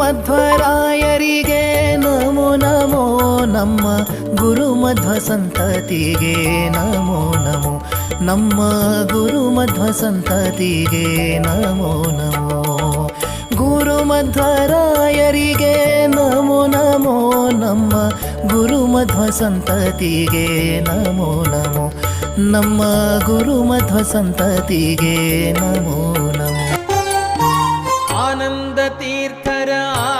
ಮಧ್ವರಾಯರಿಗೆ ನಮೋ ನಮೋ, ನಮ್ಮ ಗುರು ಮಧ್ವ ಸಂತತಿಗೆ ನಮೋ ನಮೋ, ನಮ್ಮ ಗುರು ಮಧ್ವ ಸಂತತಿಗೆ ನಮೋ ನಮೋ. ಗುರು ಮಧ್ವರಾಯರಿಗೆ ನಮೋ ನಮೋ, ನಮ್ಮ ಗುರು ಮಧ್ವ ಸಂತತಿಗೆ ನಮೋ ನಮೋ, ನಮ್ಮ ಗುರು ಮಧ್ವ ಸಂತತಿಗೆ ನಮೋ ನಮೋ. ಆನಂದ ತೀರ್ಥರ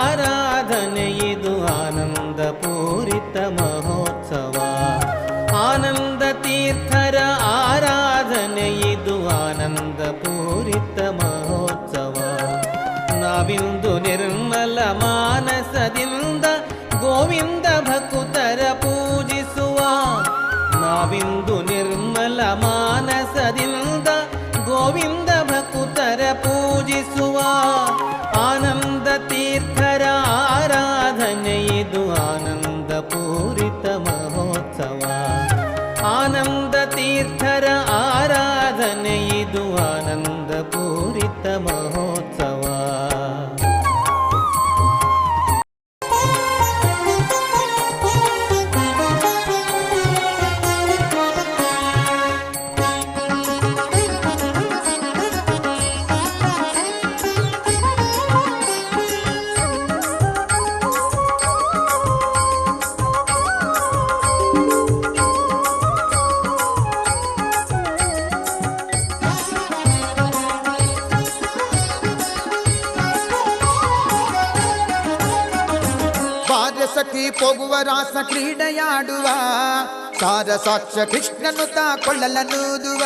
ಆರಾಧನೆ ಇದು ಆನಂದ ಪೂರಿತ ಮಹೋತ್ಸವ. ಆನಂದ ತೀರ್ಥರ ಆರಾಧನೆ ಇದು ಆನಂದ ಪೂರಿತ ಮಹೋತ್ಸವ. ನಾವಿಂದು ನಿರ್ಮಲ ಮಾನಸದಿಂದ ಗೋವಿಂದ ಭಕ್ತರ ಪೂಜಿಸುವ. ನಾವಿಂದು ನಿರ್ಮಲ ಮಾನಸದಿಂದ ಗೋವಿಂದ ಭಕ್ತರ ಪೂಜಿಸುವ. ಆನಂದ ತೀರ್ಥರ ಆರಾಧನೆ ಇದು ಆನಂದ ಪೂರಿತ ಮಹೋತ್ಸವ. ಆನಂದ ತೀರ್ಥರ ಆರಾಧನೆ ಇದು ಆನಂದ ಪೂರಿತ ಮಹೋತ್ಸವ. ಸಖಿ ಹೋಗುವ ರಾಸ ಕ್ರೀಡೆಯಾಡುವ, ಸಾರ ಸಾಕ್ಷ ಕೃಷ್ಣನು ತಾ ಕೊಳ್ಳಲನೂದುವ.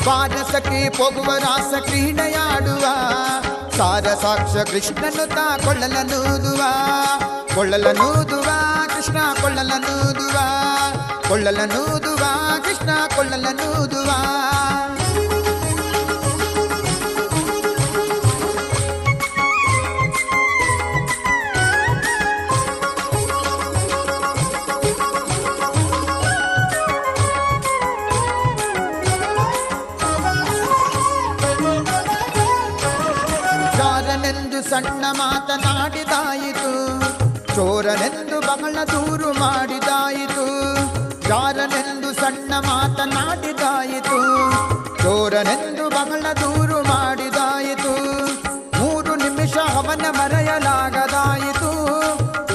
ಬಾರ ಸಖಿ ಹೋಗುವ ರಾಸ ಕ್ರೀಡೆಯಾಡುವ, ಸಾರ ಸಾಕ್ಷ ಕೃಷ್ಣನು ತಾ ಕೊಳ್ಳಲನೂದುವ. ಕೊಳ್ಳಲನೂದುವ ಕೃಷ್ಣ ಕೊಳ್ಳಲನೂದುವ, ಕೊಳ್ಳಲನೂದುವ ಕೃಷ್ಣ ಕೊಳ್ಳಲನೂದುವ. ಸಣ್ಣ ಮಾತನಾಡಿದಾಯಿತು, ಚೋರನೆಂದು ಬಹಳ ದೂರು ಮಾಡಿದಾಯಿತು. ಯಾರನೆಂದು ಸಣ್ಣ ಮಾತನಾಡಿದಾಯಿತು, ಚೋರನೆಂದು ಬಹಳ ದೂರು ಮಾಡಿದಾಯಿತು. 3 ನಿಮಿಷ ಅವನ ಮರೆಯಲಾಗದಾಯಿತು,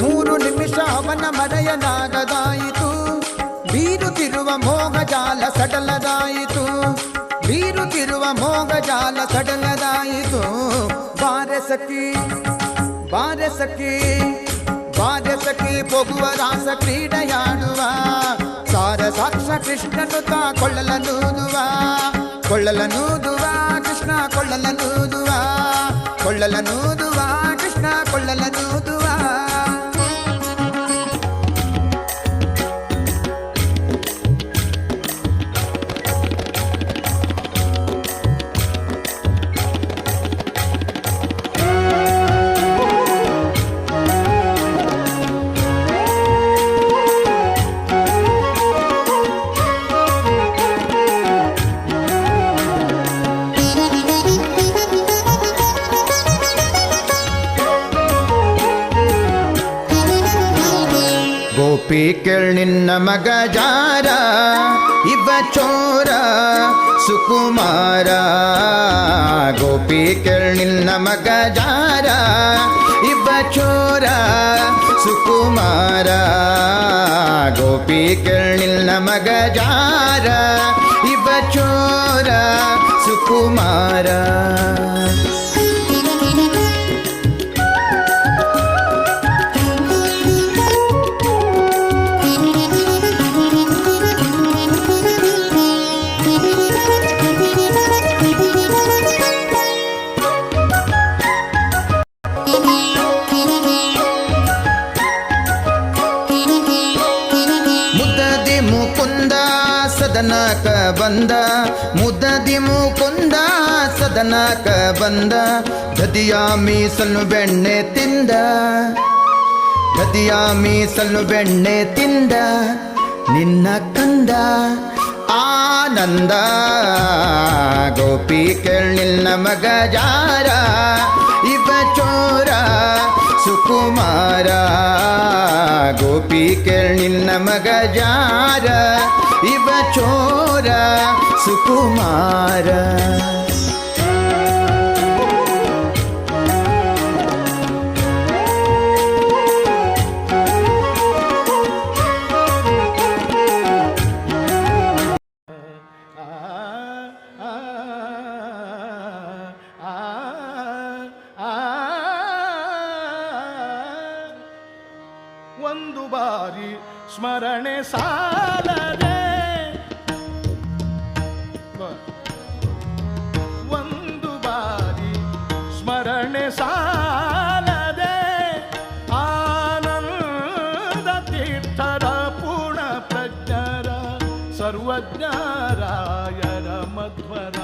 3 ನಿಮಿಷ ಅವನ ಮರೆಯಲಾಗದಾಯಿತು. ಬೀರುತ್ತಿರುವ ಮೋಹಜಾಲ ಸಡಲದಾಯಿತು, ಬೀರುತ್ತಿರುವ ಮೋಹಜಾಲ ಸಡಲದಾಯಿತು. ಬಾರೆ ಸಖಿ ಬಾರೆ ಸಖಿ ಬಾರೆ ಸಖಿ ಹೋಗುವ ರಾಸ ಕ್ರೀಡೆಯಾಡುವ, ಸಾರ ಸಾಕ್ಷ ಕೃಷ್ಣನು ತಾ ಕೊಳ್ಳಲನೂದುವ. ಕೊಳ್ಳಲನೂದುವ ಕೃಷ್ಣ ಕೊಳ್ಳಲನೂದುವ, ಕೊಳ್ಳಲನೂದುವ ಕೃಷ್ಣ ಕೊಳ್ಳಲನೂದುವ. ಗೋಪಿ ಕೇಳ್ ನಿನ್ನ ಮಗ ಜಾರ, ಇವ ಚೋರ ಸುಕುಮಾರ. ಗೋಪಿ ಕೇಳ್ ನಿನ್ನ ಮಗ ಜಾರ, ಇವ ಚೋರ ಸುಕುಮಾರ. ಗೋಪಿ ಕೇಳ್ ನಿನ್ನ ಮಗ ಜಾರ, ಇವ ಚೋರ ಸುಕುಮಾರ. ಸದನಕ ಬಂದ ಮುದದಿ ಮುಕುಂದ, ಸದನಕ ಬಂದ ಗದಿಯ ಮೀಸಲು ಬೆಣ್ಣೆ ತಿಂದ, ಗದಿಯ ಮೀಸಲು ಬೆಣ್ಣೆ ತಿಂದ. ನಿನ್ನ ಕಂದ ಆ ಆನಂದ ಗೋಪಿ ಕೇಳಿಲ್ಲ ಮಗ ಜಾರ ಇವ ಚೋರ ಸುಕುಮಾರ ಗೋಪಿ ಕೇಳಿಲ್ಲ ಮಗ ಜಾರ ಇವ ಚೋರ ಸುಕುಮಾರ ಒಂದು ಬಾರಿ ಸ್ಮರಣೆ ಸಾಲದೆ ಒಂದು ಬಾರಿ ಸ್ಮರಣೆ ಸಾಲದೆ ಆನಂದ ತೀರ್ಥರ ಪೂರ್ಣ ಪ್ರಜ್ಞರ ಸರ್ವಜ್ಞರಾಯರ ಮಧ್ವರ